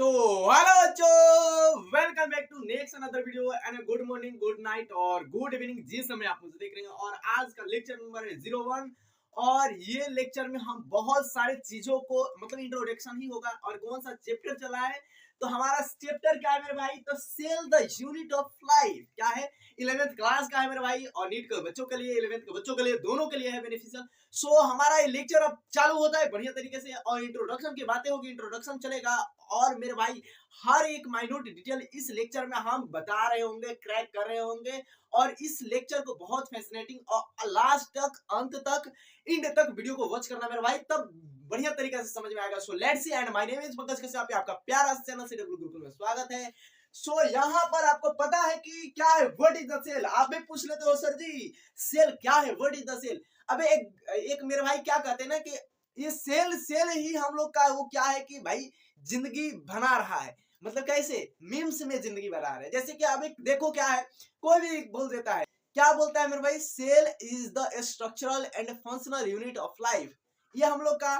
तो हेलो बच्चों, welcome back to next another video and good morning, good night और good evening जिस समय आप मुझे देख रहे हैं। और आज का लेक्चर नंबर है 01 और ये लेक्चर में हम बहुत सारे चीजों को मतलब इंट्रोडक्शन ही होगा। और कौन सा चैप्टर चला है तो हमारा चैप्टर क्या है मेरे भाई, तो cell the unit of life क्या है, 11th क्लास का है मेरे भाई। और नीट के बच्चों के लिए, 11th के बच्चों के लिए, दोनों के लिए है बेनिफिशियल। सो हमारा ये लेक्चर अब चालू होता है बढ़िया तरीके से और इंट्रोडक्शन की बातें होगी, इंट्रोडक्शन चलेगा। और मेरे भाई हर एक माइन्यूट डिटेल इस लेक्चर में हम बता रहे होंगे, क्रैक कर रहे होंगे। और इस लेक्चर को बहुत फैसिनेटिंग और लास्ट तक, अंत तक, एंड तक वीडियो को वॉच करना मेरे भाई, तब बढ़िया तरीके से समझ में आएगा। So let's see and my name is Pankaj Kashyap, आपका प्यारा चैनल सीडब्ल्यू गुरुकुल में स्वागत है। सो यहाँ पर आपको पता है कि क्या है, व्हाट इज द सेल। आप भी पूछ लेते हो सर जी सेल क्या है, व्हाट इज द सेल। अबे एक मेरे भाई क्या कहते हैं ना कि ये सेल सेल ही हम लोग का वो क्या है कि भाई जिंदगी बना रहा है। मतलब कैसे मीम्स में जिंदगी बना रहा है। जैसे कि अभी देखो क्या है, कोई भी बोल देता है, क्या बोलता है मेरे भाई, cell is the structural and functional unit of life. ये हम लोग का।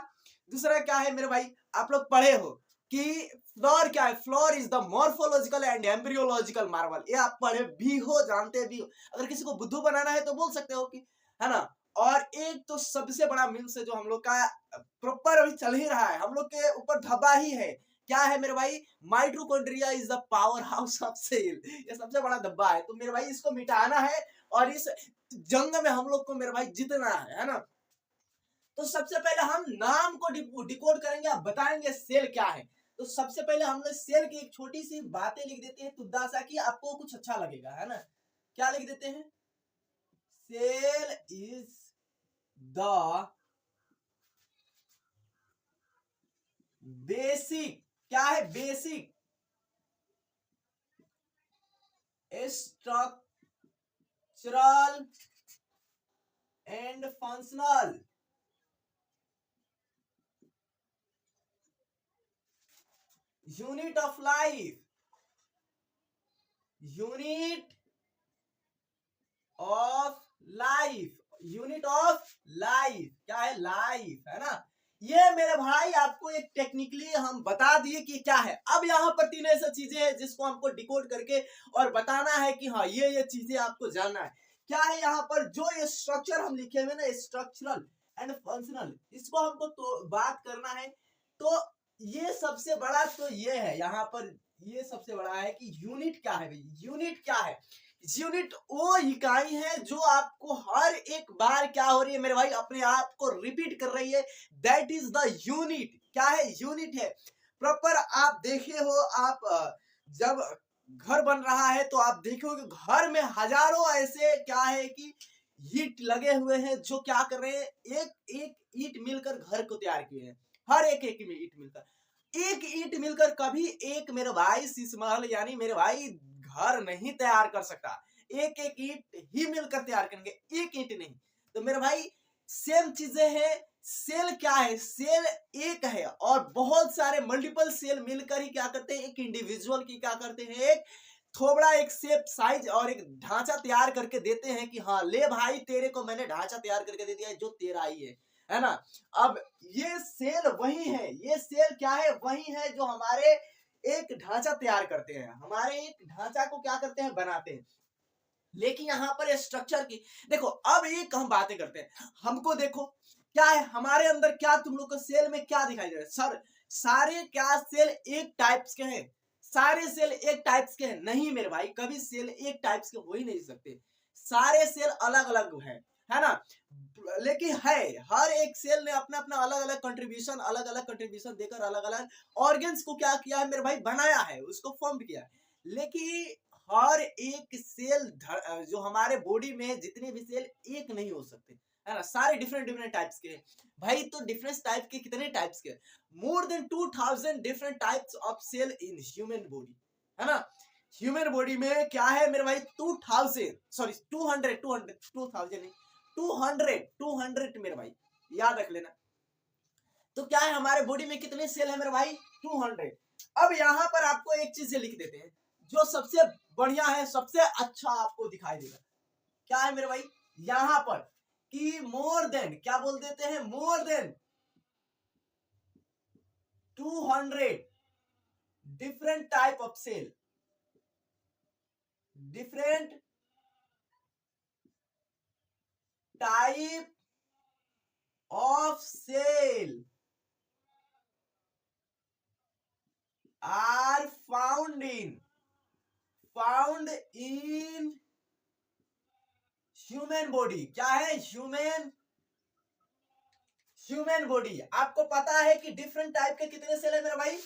दूसरा क्या है मेरे भाई, आप लोग पढ़े हो कि फ्लोर क्या है, floor is the morphological and embryological Marvel. ये आप पढ़े भी हो, जानते भी हो। अगर किसी को बुद्धू बनाना है तो बोल सकते हो कि, है ना। और एक तो सबसे बड़ा मीम्स है जो हम लोग का प्रॉपर अभी चल ही रहा है, हम लोग के ऊपर धब्बा ही है, क्या है मेरे भाई, mitochondria is the power house of cell. ये सबसे बड़ा धब्बा है, तो मेरे भाई इसको मिटाना है और इस जंग में हम लोग को मेरे भाई जीतना है ना। तो सबसे पहले हम नाम को डिकोड करेंगे, आप बताएंगे सेल क्या है। तो सबसे पहले हम लोग सेल की एक छोटी सी बातें लिख देते हैं, तुद्दा सा, कि आपको कुछ अच्छा लगेगा, है ना। क्या लिख देते हैं, सेल इज द बेसिक, क्या है, basic structural and functional unit of life, unit of life, unit of life, क्या है, लाइफ, है ना। ये मेरे भाई आपको एक टेक्निकली हम बता दिए कि क्या है। अब यहाँ पर तीन ऐसी चीजें हैं जिसको हमको डिकोड करके और बताना है कि हाँ ये चीजें आपको जानना है। क्या है यहाँ पर जो ये स्ट्रक्चर हम लिखे हुए ना, स्ट्रक्चरल एंड फंक्शनल, इसको हमको तो बात करना है। तो ये सबसे बड़ा तो ये है यहाँ पर, ये सबसे बड़ा है कि यूनिट क्या है भाई, यूनिट क्या है। यूनिट वो इकाई है जो आपको हर एक बार क्या हो रही है मेरे भाई, अपने आप को रिपीट कर रही है। दैट इज द यूनिट, क्या है, यूनिट है। प्रॉपर आप देखे हो, आप जब घर बन रहा है तो आप देखोगे घर में हजारों ऐसे क्या है कि ईंट लगे हुए हैं जो क्या कर रहे हैं, एक एक ईंट मिलकर घर को तैयार किए हैं। हर एक एक ईंट मिलकर, एक ईंट मिलकर कभी एक मेरे भाई शीश महल यानी मेरे भाई घर नहीं तैयार कर सकता। एक एक ईंट ही मिलकर तैयार करेंगे, एक ईंट नहीं। तो मेरे भाई सेम चीजें हैं। सेल क्या है, सेल एक है और बहुत सारे मल्टीपल सेल मिलकर ही क्या करते हैं, एक इंडिविजुअल की क्या करते हैं, एक थोबड़ा, एक शेप, साइज और एक ढांचा तैयार करके देते हैं कि हाँ ले भाई तेरे को मैंने ढांचा तैयार करके दे दिया है जो तेरा ही है ना। अब ये सेल वही है, ये सेल क्या है, वही है जो हमारे एक ढांचा तैयार करते हैं, हमारे एक ढांचा को क्या करते हैं, बनाते हैं। लेकिन यहाँ पर स्ट्रक्चर की देखो, अब एक हम बातें करते हैं, हमको देखो क्या है हमारे अंदर, क्या तुम लोग को सेल में क्या दिखाई दे रहा है सर, सारे क्या सेल एक टाइप्स के हैं, सारे सेल एक टाइप्स के हैं, नहीं मेरे भाई, कभी सेल एक टाइप्स के हो ही नहीं सकते, सारे सेल अलग अलग है ना। लेकिन है, हर एक सेल ने अपना अपना अलग अलग कंट्रीब्यूशन देकर अलग अलग ऑर्गन्स को क्या किया है मेरे भाई, बनाया है, उसको फॉर्म किया है। लेकिन हर एक सेल जो हमारे बॉडी में जितने भी सेल एक नहीं हो सकते, है ना, सारे डिफरेंट डिफरेंट टाइप्स के भाई। तो डिफरेंट टाइप के कितने टाइप्स के, more than 2000 different types of cell in human body, है ना। ह्यूमन बॉडी में क्या है मेरे भाई, 2000 सॉरी 200 2000 नहीं, 200 मेरे भाई, याद रख लेना। तो क्या है हमारे बॉडी में कितने सेल है मेरे भाई, 200। अब यहां पर आपको एक चीज लिख देते हैं जो सबसे बढ़िया है, सबसे अच्छा आपको दिखाई देगा। क्या है मेरे भाई, यहां पर कि मोर देन, क्या बोल देते हैं, more than 200 different type of cell, different type of cell are found in human body. क्या है? Human body. आपको पता है कि डिफरेंट टाइप के कितने सेल है मेरा भाई?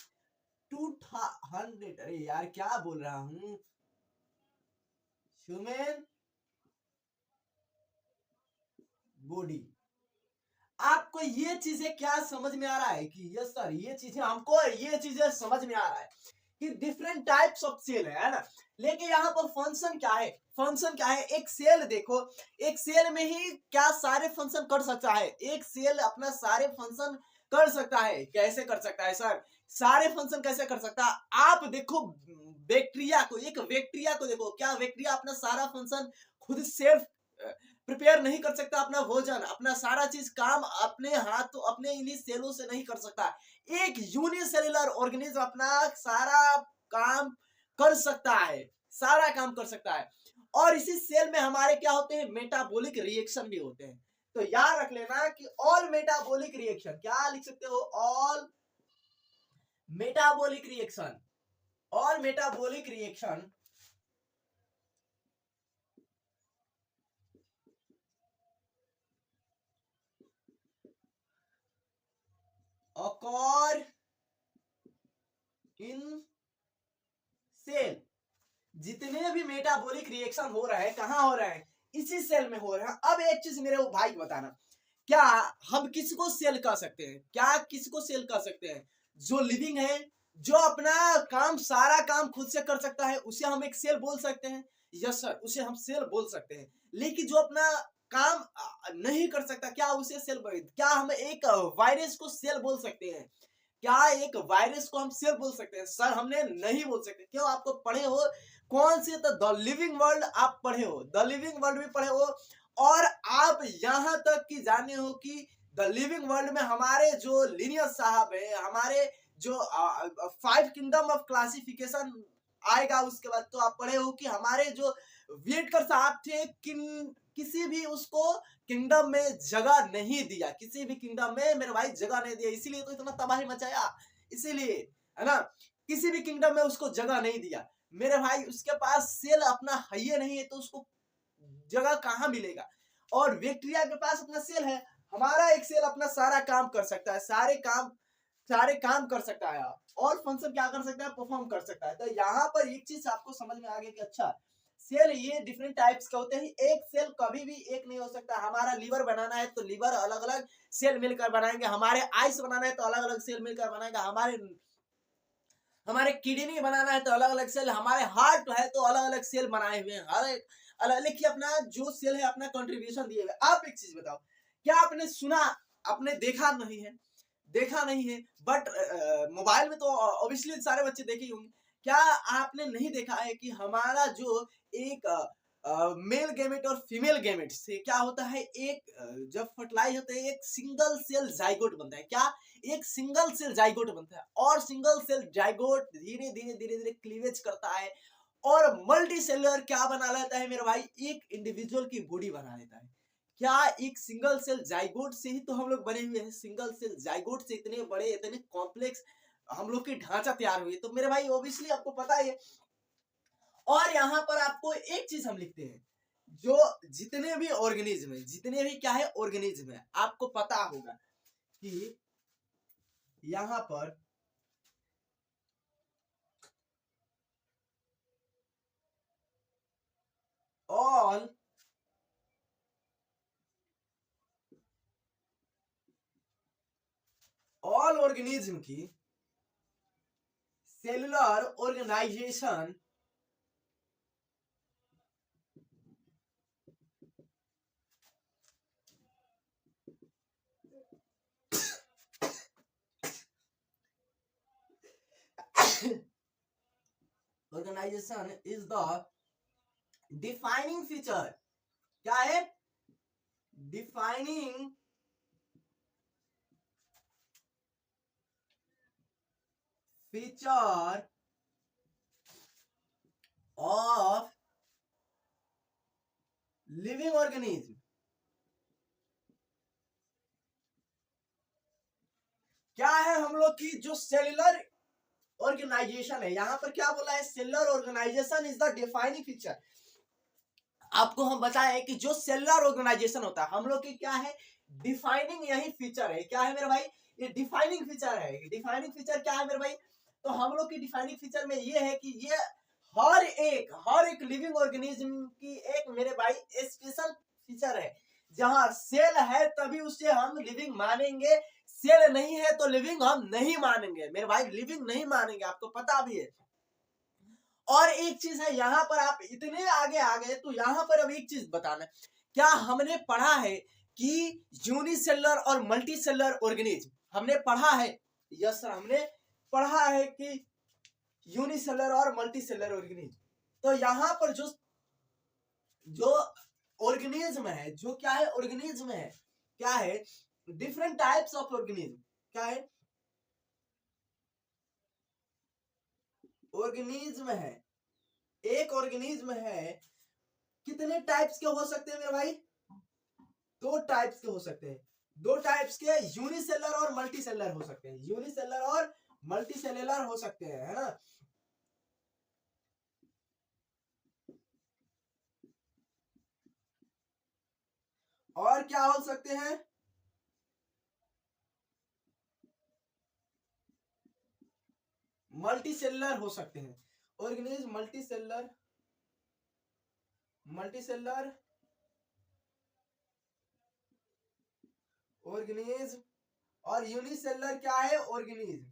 200। अरे यार क्या बोल रहा हूं, ह्यूमन बॉडी। आपको ये चीजें क्या समझ में आ रहा है कि यस सर, ये चीजें समझ में आ रहा है कि डिफरेंट टाइप्स ऑफ सेल है ना। लेकिन यहाँ पर फंक्शन क्या है? एक सेल देखो, एक सेल में ही क्या सारे फंक्शन कर सकता है? एक सेल अपना सारे फंक्शन कर सकता है। कैसे कर सकता है सर? सारे फंक्शन कैसे कर सकता है? आप देखो बैक्टीरिया को, देखो, क्या बैक्टीरिया अपना सारा फंक्शन खुद सेल्फ प्रिपेयर नहीं कर सकता? अपना भोजन, अपना सारा चीज काम अपने हाथों, अपने इन्हीं सेलों से नहीं कर सकता। एक यूनिसेलुलर ऑर्गेनिज्म अपना सारा काम कर सकता है, और इसी सेल में हमारे क्या होते हैं? मेटाबॉलिक रिएक्शन भी होते हैं। तो याद रख लेना कि ऑल मेटाबॉलिक रिएक्शन, क्या लिख सकते हो? All metabolic reaction occur in cell. जितने भी मेटाबॉलिक रिएक्शन हो रहा है, कहां हो रहा है? इसी सेल में हो रहा है। अब एक चीज मेरे भाई बताना, क्या हम किसको सेल कह सकते हैं? जो लिविंग है, जो अपना काम, सारा काम खुद से कर सकता है, उसे हम एक सेल बोल सकते हैं। यस सर, उसे हम सेल बोल सकते हैं। लेकिन जो अपना काम नहीं कर सकता, क्या उसे सेल बोल? क्या हम एक वायरस को सेल बोल सकते हैं? हम सेल बोल सकते हैं? सर हमने नहीं बोल सकते। क्यों? आपको पढ़े हो कौन से? तो द लिविंग वर्ल्ड आप पढ़े हो, द लिविंग वर्ल्ड भी पढ़े हो, और आप यहां तक कि जाने हो कि द लिविंग वर्ल्ड में हमारे जो लीनियर साहब है, हमारे जो 5 किंगडम ऑफ क्लासिफिकेशन आएगा उसके बाद, तो आप पढ़े हो कि हमारे जो वियटकर साहब थे, किसी भी उसको किंगडम में जगह नहीं दिया, किसी भी किंगडम में मेरे भाई जगह नहीं दिया, इसीलिए तो इतना तबाही मचाया, इसीलिए, है ना, किसी भी किंगडम में उसको जगह नहीं दिया मेरे भाई। उसके पास सेल अपना है ही नहीं है, तो उसको जगह कहां मिलेगा? और बैक्टीरिया के पास अपना सेल है। हमारा एक सेल अपना सारा काम कर सकता है, सारे काम कर सकता है, और फंक्शन क्या कर सकता है? परफॉर्म कर सकता है। तो यहाँ पर एक चीज आपको समझ में आ गया कि अच्छा, सेल ये डिफरेंट टाइप्स के होते हैं। एक सेल कभी भी एक नहीं हो सकता। हमारा लीवर बनाना है तो लीवर अलग अलग सेल मिलकर बनाएंगे, हमारे आइस बनाना है तो अलग अलग सेल मिलकर बनाएंगे, हमारे किडनी बनाना है तो अलग अलग सेल, हमारे हार्ट है तो अलग अलग सेल बनाए हुए हैं, हर एक अलग अलग अपना जो सेल है अपना कंट्रीब्यूशन दिए हुए। आप एक चीज बताओ, क्या आपने सुना, आपने देखा नहीं है, बट मोबाइल में तो ऑब्वियसली सारे बच्चे देखे ही होंगे। क्या आपने नहीं देखा है कि हमारा जो एक मेल गैमेट और फीमेल गैमेट से क्या होता है? जब फर्टिलाइज होते हैं, एक सिंगल सेल जाइगोट बनता है। क्या? एक सिंगल सेल जाइगोट बनता है, और सिंगल सेल जाइगोट धीरे धीरे क्लीवेज करता है, और मल्टी सेलुलर क्या बना लेता है मेरे भाई? एक इंडिविजुअल की बॉडी बना लेता है। क्या? एक सिंगल सेल जाइगोट से ही तो हम लोग बने हुए हैं। सिंगल सेल जाइगोट से इतने बड़े, इतने कॉम्प्लेक्स हम लोग की ढांचा तैयार हुई। तो मेरे भाई ऑब्वियसली आपको पता है। और यहाँ पर आपको एक चीज हम लिखते हैं, जो जितने भी ऑर्गेनिज्म है, क्या है ऑर्गेनिज्म है, आपको पता होगा कि यहाँ पर ऑल ऑर्गेनिज्म की cellular organisation is the defining feature. क्या है? Defining feature of living organism. क्या है हम लोग की जो सेलुलर ऑर्गेनाइजेशन है, यहां पर क्या बोला है, cellular organisation is the defining feature. आपको हम बताएं कि जो सेलुलर ऑर्गेनाइजेशन होता है हम लोग की क्या है, डिफाइनिंग यही फीचर है। क्या है मेरे भाई, ये डिफाइनिंग फीचर है। डिफाइनिंग फीचर क्या है मेरे भाई, तो हम लोग की डिफाइनिंग फीचर में ये है कि ये हर एक लिविंग ऑर्गेनिज्म की एक मेरे भाई स्पेशल फीचर है। जहां सेल है तभी उसे हम लिविंग मानेंगे, सेल नहीं है तो लिविंग हम नहीं मानेंगे मेरे भाई, लिविंग नहीं मानेंगे, आपको पता भी है। और एक चीज है, यहाँ पर आप इतने आगे आ गए तो यहाँ पर अब एक चीज बताना, क्या हमने पढ़ा है कि यूनिसेलुलर और मल्टीसेलुलर ऑर्गेनिज्म हमने पढ़ा है? यस सर, हमने पढ़ा है कि यूनिसेलुलर और मल्टीसेलुलर ऑर्गेनिज्म। तो यहाँ पर जो ऑर्गेनिज्म है, जो क्या है, ऑर्गेनिज्म है, क्या है, डिफरेंट टाइप्स ऑफ ऑर्गेनिज्म। क्या है, ऑर्गेनिज्म है, एक ऑर्गेनिज्म है, कितने टाइप्स के हो सकते हैं मेरे भाई, दो टाइप्स के हो सकते हैं। दो टाइप्स के, यूनिसेलुलर और मल्टीसेलुलर हो सकते हैं, यूनिसेलुलर और मल्टीसेलुलर हो सकते हैं, है ना। और क्या हो सकते हैं, मल्टीसेलुलर हो सकते हैं। ऑर्गेनिज्म मल्टीसेलुलर, मल्टीसेलुलर ऑर्गेनिज्म, और यूनिसेलुलर क्या है, ऑर्गेनिज्म।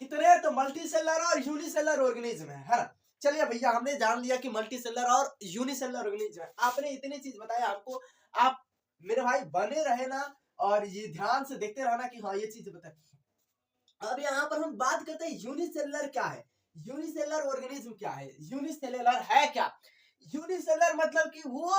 कितने, तो मल्टीसेलुलर और यूनिसेलुलर ऑर्गेनिज्म है ना। चलिए भैया, हमने जान लिया कि मल्टीसेलुलर और यूनिसेलुलर ऑर्गेनिज्म है। आपने इतनी चीज बताया हमको, आप मेरे भाई बने रहे ना, और ये ध्यान से देखते रहना कि हाँ ये चीज बताए। अब यहाँ पर हम बात करते हैं यूनिसेलुलर क्या है, यूनिसेलुलर ऑर्गेनिज्म क्या है, यूनिसेलुलर है क्या। यूनिसेलुलर मतलब कि वो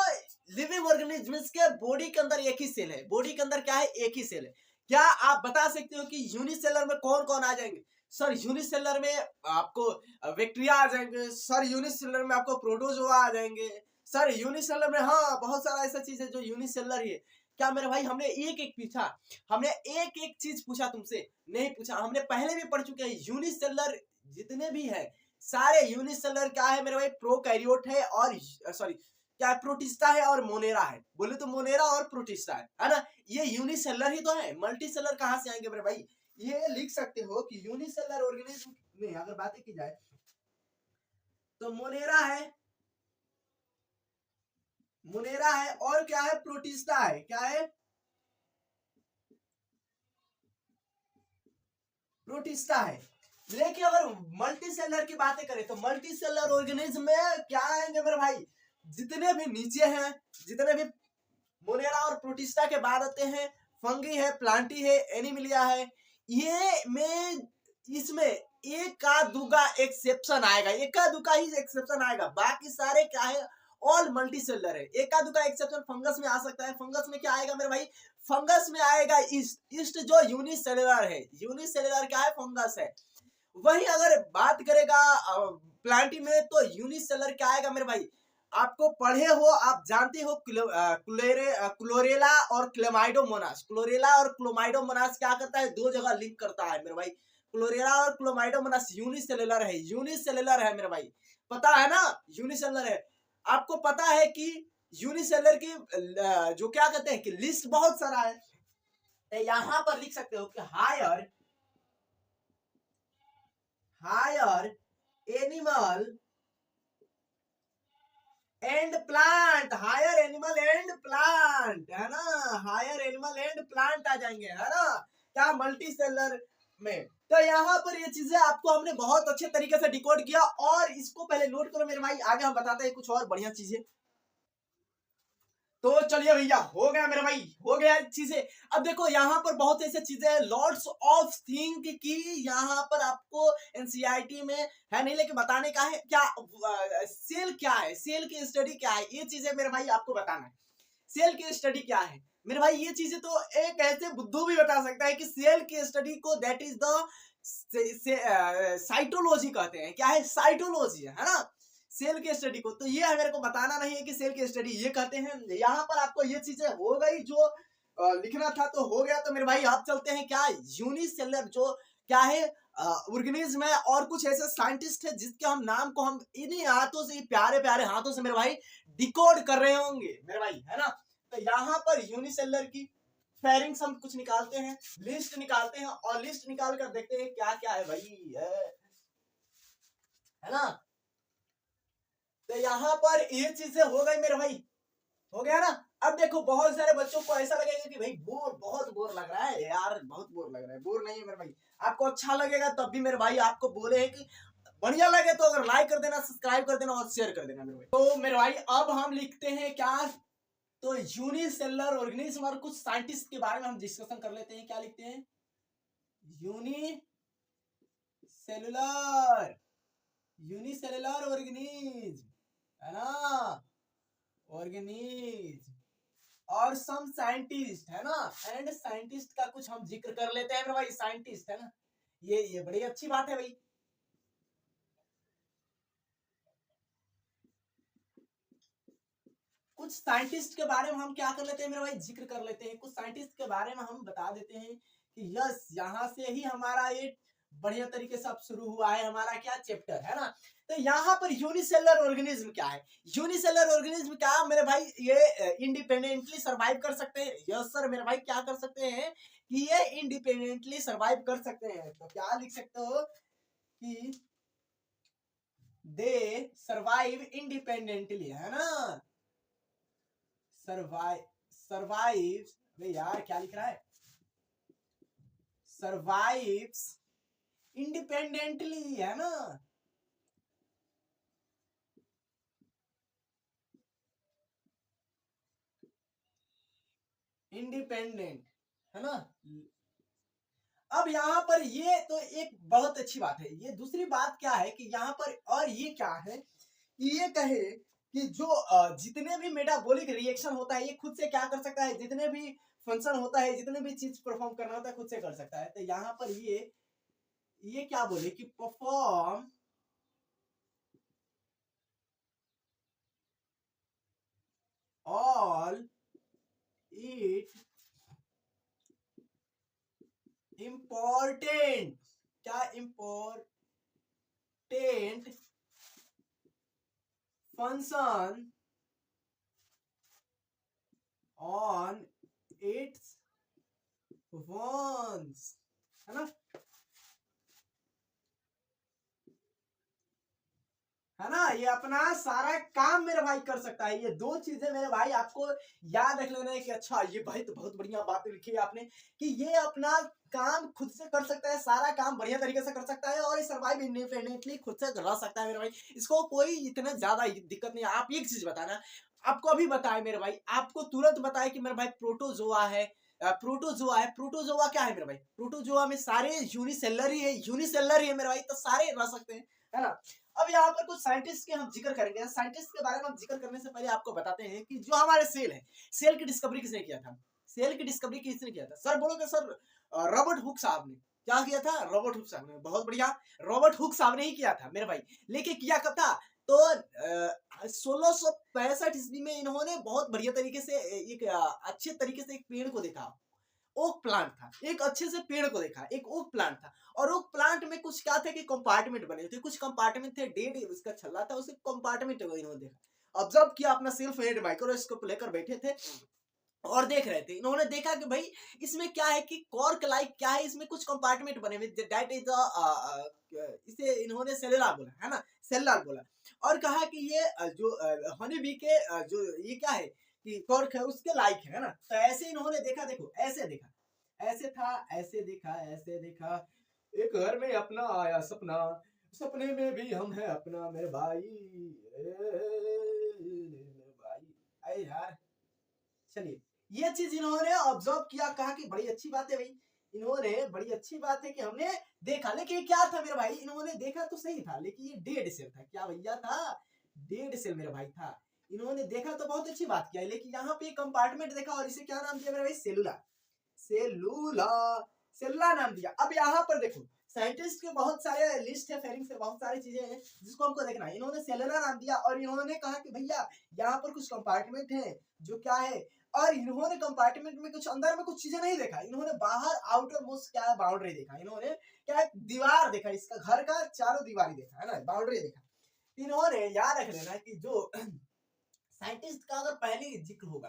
लिविंग ऑर्गेनिज्म के बॉडी के अंदर एक ही सेल है, बॉडी के अंदर क्या है, एक ही सेल है। क्या आप बता सकते हो कि यूनिसेलुलर में कौन कौन आ जाएंगे? सर यूनिसेलुलर में आपको बैक्टीरिया आ जाएंगे, सर यूनिसेलुलर में आपको प्रोटोजोआ आ जाएंगे, सर यूनिसेलुलर में हाँ बहुत सारा ऐसा चीज है जो यूनिसेलुलर ही है। क्या मेरे भाई, हमने एक एक पूछा, हमने एक एक चीज पूछा तुमसे, नहीं पूछा। हमने पहले भी पढ़ चुके हैं यूनिसेलुलर जितने भी है सारे यूनिसेलुलर क्या है मेरे भाई, प्रोकैरियोट है, और सॉरी क्या है, प्रोटिस्टा है और मोनेरा है। बोले तो मोनेरा और प्रोटिस्टा है ना। ये यूनिसेलुलर ही तो है, मल्टीसेलुलर कहां से आएंगे मेरे भाई। ये लिख सकते हो कि यूनिसेलुलर ऑर्गेनिज्म में अगर बातें की जाए तो मोनेरा है, मोनेरा है, और क्या है, प्रोटिस्टा है। क्या है, प्रोटिस्टा है। लेकिन अगर मल्टी सेलर की बातें करें तो मल्टी सेलर ऑर्गेनिज्म में क्या आएंगे मेरे भाई, जितने भी नीचे हैं, जितने भी मोनेरा और प्रोटिस्टा के बाद आते हैं, फंगी है, प्लांटी है, एनिमिलिया है, ये में इसमें एक का दूगा एक्सेप्शन आएगा, एक का दूका ही एक्सेप्शन आएगा, बाकी सारे क्या है, ऑल मल्टी सेलर है। एक का दूका एक्सेप्शन फंगस में आ सकता है। फंगस में क्या आएगा मेरे भाई, फंगस में आएगा ईस्ट, ईस्ट जो यूनिसेलुलर है, यूनिसेलुलर क्या है, फंगस है। वही अगर बात करेगा प्लांटी में तो यूनिसेलुलर क्या आएगा मेरे भाई, आपको पढ़े हो, आप जानते हो, क्लोरेला और क्लेमाइडोमोनास। क्लोरेला और क्लोमाइडोमोनास क्या करता है, दो जगह लिंक करता है मेरे भाई। क्लोरेला और क्लोमाइडोमोनास यूनिसेलुलर है, यूनिसेलुलर है मेरे भाई, पता है ना, यूनिसेलुलर है। आपको पता है कि यूनिसेलुलर की जो क्या कहते हैं कि लिस्ट बहुत सारा है। यहां पर लिख सकते हो कि higher animal and plant, higher animal and plant, है ना, हायर एनिमल एंड प्लांट आ जाएंगे, है ना, क्या मल्टी सेलर में। तो यहाँ पर ये चीजें आपको हमने बहुत अच्छे तरीके से डिकोड किया, और इसको पहले नोट करो मेरे भाई, आगे हम बताते हैं कुछ और बढ़िया चीजें। तो चलिए भैया, हो गया मेरे भाई, हो गया चीजें। अब देखो यहाँ पर बहुत ऐसे चीजें हैं, लॉट्स ऑफ थिंग की यहाँ पर आपको एनसीईआरटी में है नहीं, लेकिन बताने का है क्या, सेल क्या है, सेल की स्टडी क्या है, ये चीजें मेरे भाई आपको बताना है। सेल की स्टडी क्या है मेरे भाई, ये चीजें तो एक ऐसे बुद्धू भी बता सकता है कि सेल की स्टडी को दैट इज द साइटोलॉजी कहते हैं। क्या है? साइटोलॉजी है ना, सेल की स्टडी को। तो ये मेरे को बताना नहीं है कि सेल की स्टडी ये कहते हैं। यहाँ पर आपको ये चीजें हो गई जो लिखना था तो हो गया। तो मेरे भाई आप चलते हैं क्या यूनिसेलर जो क्या है ऑर्गेनिज्म है, और कुछ ऐसे साइंटिस्ट है जिसके हम नाम को हम इन्हीं हाथों से, प्यारे प्यारे हाथों से मेरे भाई डिकोड कर रहे होंगे मेरे भाई, है ना। तो यहाँ पर यूनिसेलर की फेरिंग्स हम कुछ निकालते हैं, लिस्ट निकालते हैं, और लिस्ट निकाल कर देखते हैं क्या क्या है भाई, है ना। तो यहाँ पर ये चीजें हो गई मेरे भाई, हो गया ना। अब देखो बहुत सारे बच्चों को ऐसा लगेगा कि भाई बहुत बोर लग रहा है यार, बहुत बोर लग रहा है। बोर नहीं है मेरे भाई, आपको अच्छा लगेगा तब भी मेरे भाई आपको बोले हैं कि बढ़िया लगे तो अगर लाइक कर देना, सब्सक्राइब कर देना और शेयर कर देना मेरे भाई। तो मेरे भाई अब हम लिखते हैं क्या, तो यूनिसेलुलर ऑर्गेनिज्म और कुछ साइंटिस्ट के बारे में हम डिस्कशन कर लेते हैं। क्या लिखते हैं? यूनिसेलुलर ऑर्गेनिज्म, है ना, ऑर्गेनिज्म और सम साइंटिस्ट, है ना। एंड साइंटिस्ट का कुछ हम जिक्र कर लेते हैं भाई, साइंटिस्ट, है ना। ये बड़ी अच्छी बात है भाई। कुछ साइंटिस्ट के बारे में हम क्या कर लेते हैं मेरे भाई, जिक्र कर लेते हैं। कुछ साइंटिस्ट के बारे में हम बता देते हैं कि यस, यहाँ से ही हमारा ये बढ़िया तरीके से अब शुरू हुआ है हमारा क्या चैप्टर, है ना। तो यहाँ पर यूनिसेलुलर ऑर्गेनिज्म क्या है? यूनिसेलुलर ऑर्गेनिज्म क्या मेरे भाई, ये इंडिपेंडेंटली सरवाइव कर सकते हैं। यस सर मेरे भाई, क्या कर सकते हैं कि ये इंडिपेंडेंटली सरवाइव कर सकते हैं। तो क्या लिख सकते हो कि दे सरवाइव इंडिपेंडेंटली, है ना। सरवाइव भाई यार क्या लिख रहा है, सर्वाइव्स इंडिपेंडेंटली, है ना। इंडिपेंडेंट, है ना। अब यहाँ पर ये तो एक बहुत अच्छी बात है। ये दूसरी बात क्या है कि यहाँ पर, और ये क्या है कि ये कहे कि जो जितने भी मेटाबॉलिक रिएक्शन होता है ये खुद से क्या कर सकता है, जितने भी फंक्शन होता है, जितने भी चीज परफॉर्म करना होता है खुद से कर सकता है। तो यहाँ पर ये क्या बोले कि परफॉर्म ऑल इट इम्पोर्टेंट, क्या important function on its once, है ना, है ना। ये अपना सारा काम मेरे भाई कर सकता है। ये दो चीजें मेरे भाई आपको याद रख लेना है कि अच्छा ये भाई तो बहुत बढ़िया बात लिखी है आपने कि ये अपना काम खुद से कर सकता है, सारा काम बढ़िया तरीके से कर सकता है, और ये सर्वाइव इंडिपेंडेंटली खुद से रह सकता है मेरे भाई। इसको कोई इतना ज्यादा दिक्कत नहीं है। आप एक चीज बताना, आपको अभी बताए मेरे भाई, आपको तुरंत बताए कि मेरे भाई प्रोटोजोआ है, प्रोटोजोआ है। प्रोटोजोआ क्या है मेरे भाई? प्रोटोजोआ में सारे यूनिसेलर ही है, यूनिसेलर ही है मेरे भाई, तो सारे रह सकते हैं, है ना। अब यहाँ पर कुछ साइंटिस्ट के हम जिक्र करेंगे। साइंटिस्ट के बारे में हम जिक्र करने से पहले आपको बताते हैं कि जो हमारे सेल है, सेल की डिस्कवरी किसने किया था? सेल की डिस्कवरी किसने किया था? सर बोलोगे सर रॉबर्ट हुक साहब ने। क्या किया था? रॉबर्ट हुक साहब ने। बहुत बढ़िया, रॉबर्ट हुक साहब ने ही किया था मेरे भाई। लेकिन किया कब था? तो 1665 ईस्वी में इन्होंने बहुत बढ़िया तरीके से एक अच्छे तरीके से एक पेड़ को देखा। ओक प्लांट था, एक अच्छे से पेड़ को देखा, एक ओक प्लांट था। और ओक प्लांट में कुछ क्या थे कि कंपार्टमेंट बने थे, कुछ कंपार्टमेंट थे, डेढ़ उसका छल्ला था, उसे कंपार्टमेंट इन्होंने देखा। ऑब्जर्व किया, अपना सेल्फ हेड माइक्रोस्कोप लेकर बैठे थे और देख रहे थे। इन्होंने देखा कि भाई इसमें क्या है कि कॉर्क लाइक क्या है, इसमें कुछ कंपार्टमेंट बने हुए, दैट इज इसे इन्होंने सेलुलर बोला, है ना, सेलुलर बोला। और कहा कि ये जो हनी बी के जो ये क्या है कि कॉर्क है उसके लाइक है ना। तो ऐसे इन्होंने देखा, देखो ऐसे देखा, ऐसे था, ऐसे देखा, ऐसे देखा। एक घर में अपना आया सपना, सपने में भी हम है अपना मेरे भाई, मेरे भाई, अरे यार। चलिए, ये चीज इन्होंने ऑब्जर्व किया, कहा कि बड़ी अच्छी बात है भाई, इन्होंने बड़ी अच्छी बात है कि हमने देखा। लेकिन क्या था मेरे भाई, इन्होंने देखा तो सही था लेकिन ये डेड सेल था। क्या भैया था? डेड सेल मेरे भाई था। इन्होंने देखा तो बहुत अच्छी बात किया, लेकिन यहाँ पे कंपार्टमेंट देखा और इसे क्या नाम दिया मेरे भाई? सेलुला, सेलुला, सेलुला नाम दिया। अब यहाँ पर देखो साइंटिस्ट के बहुत सारे लिस्ट है, फेरिंग से बहुत सारी चीजें हैं जिसको हमको देखना है। इन्होंने सेलुलर नाम दिया और इन्होंने कहा कि भैया यहाँ पर कुछ कंपार्टमेंट है जो क्या है, और इन्होंने कंपार्टमेंट में कुछ अंदर में कुछ चीजें नहीं देखा, इन्होंने बाहर आउटर मोस्ट क्या है बाउंड्री देखा, इन्होंने क्या है दीवार देखा, इसका घर का चारों दीवारी देखा है ना, बाउंड्री देखा। इन्होंने याद रख लेना कि जो साइंटिस्ट का अगर पहले जिक्र होगा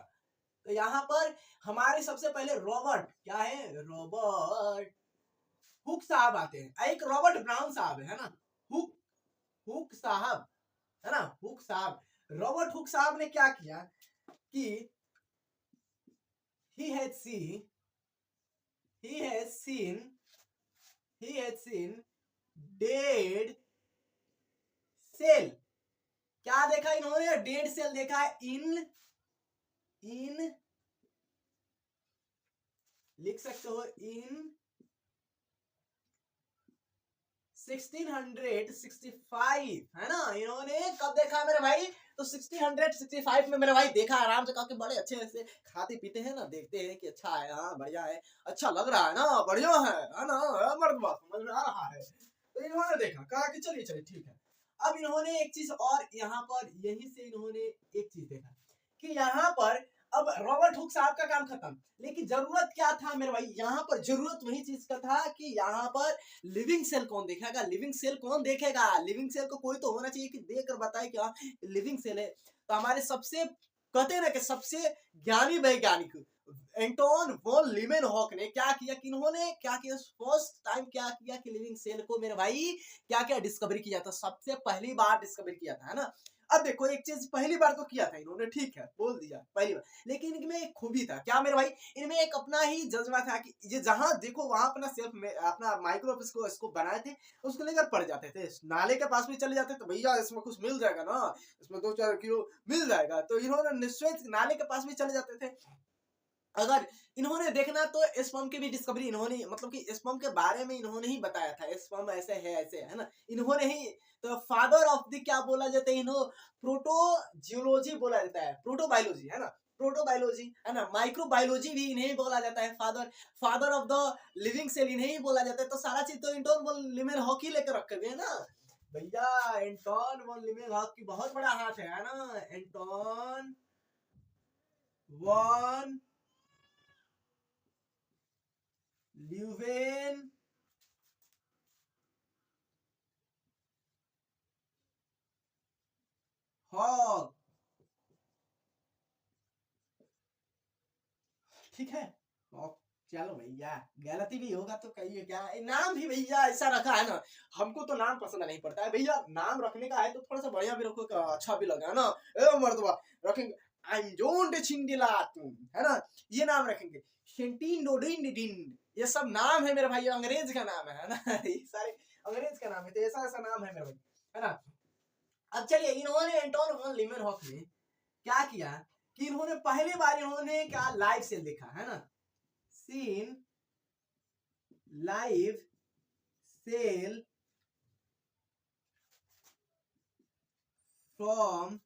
तो यहाँ पर हमारे सबसे पहले रॉबर्ट क्या है, रॉबर्ट हुक साहब आते हैं। एक रॉबर्ट ब्राउन साहब है ना, हुक साहब है ना, हुक साहब, रॉबर्ट हुक साहब ने क्या किया कि he had seen dead cell। क्या देखा इन्होंने, डेड सेल देखा है इन लिख सकते हो इन 1665 है ना। इन्होंने कब देखा मेरे भाई, तो 1665 में मेरे भाई देखा, आराम से काफी बड़े अच्छे से खाते पीते हैं ना, देखते हैं कि अच्छा है, हाँ बढ़िया है, अच्छा लग रहा है ना, बढ़िया है ना, मर्दबा समझ में आ रहा है। तो इन्होंने देखा, कहा कि चलिए चलिए ठीक है। अब इन्होंने एक चीज और यहाँ पर यहीं से इन्होंने एक चीज देखा कि यहाँ पर अब रॉबर्ट हुक साहब का काम खत्म, लेकिन जरूरत क्या था मेरे भाई, यहाँ पर जरूरत वही चीज का था कि यहाँ पर लिविंग सेल कौन देखेगा, लिविंग सेल कौन देखेगा, लिविंग सेल को कोई तो होना चाहिए कि देख कर बताए कि हाँ लिविंग सेल है। तो हमारे सबसे कहते ना कि सबसे ज्ञानी वैज्ञानिक एंटोन वॉन लीमेनहॉक ने क्या किया कि इन्होंने क्या किया, फर्स्ट टाइम क्या किया कि लिविंग सेल को मेरे भाई क्या क्या डिस्कवरी किया था, सबसे पहली बार डिस्कवरी किया था है ना। अब देखो एक चीज पहली बार तो किया था इन्होंने, ठीक है बोल दिया पहली बार, लेकिन इनमें एक खूबी था क्या मेरे भाई, इनमें एक अपना ही जज्बा था कि ये जहां देखो वहां अपना सेल्फ में अपना माइक्रोस्कोप इसको बनाए थे, उसको लेकर पड़ जाते थे, नाले के पास भी चले जाते तो भैया इसमें कुछ मिल जाएगा ना, इसमें 2-4 किलो मिल जाएगा, तो इन्होंने निश्चय नाले के पास भी चले जाते थे। अगर इन्होंने देखना तो स्पर्म की भी डिस्कवरी इन्होंने, मतलब कि स्पर्म के बारे में इन्होंने ही बताया था, स्पर्म ऐसे है ना, इन्होंने ही तो फादर ऑफ द क्या बोला जाता है, इन्हों प्रोटोजियोलॉजी बोला जाता है, प्रोटोबायोलॉजी है ना, प्रोटोबायोलॉजी है ना, माइक्रोबायोलॉजी भी इन्हें ही बोला जाता है, father of the living cell इन्हें ही बोला जाता है। तो सारा चीज तो एंटोन वॉन लीमेनहॉक ही लेकर रखे हुए है ना भैया, एंटोन वॉन लीमेनहॉक की बहुत बड़ा हाथ है ना, एंटोन वॉन ल्यूवेन हॉक, ठीक है। चलो भैया गलती भी होगा तो कहिए, क्या नाम भी भैया ऐसा रखा है ना, हमको तो नाम पसंद नहीं पड़ता है भैया, नाम रखने का है तो थोड़ा सा बढ़िया भी रखो, अच्छा भी लगा ना, ए मर्दबा रखेंगे अंजोन छिंडिला तुम है ना, ये नाम रखेंगे, शेंटीन डोडिन डिन, ये सब नाम है मेरे भाई, अंग्रेज का नाम है ना ये सारे अंग्रेज का नाम है, तो ऐसा ऐसा नाम है मेरे भाई है ना। अब चलिए इन्होंने एंटोन वॉन लीमेनहॉक ने क्या किया कि इन्होंने पहली बार इन्होंने क्या लाइव सेल देखा है ना, seen live cell from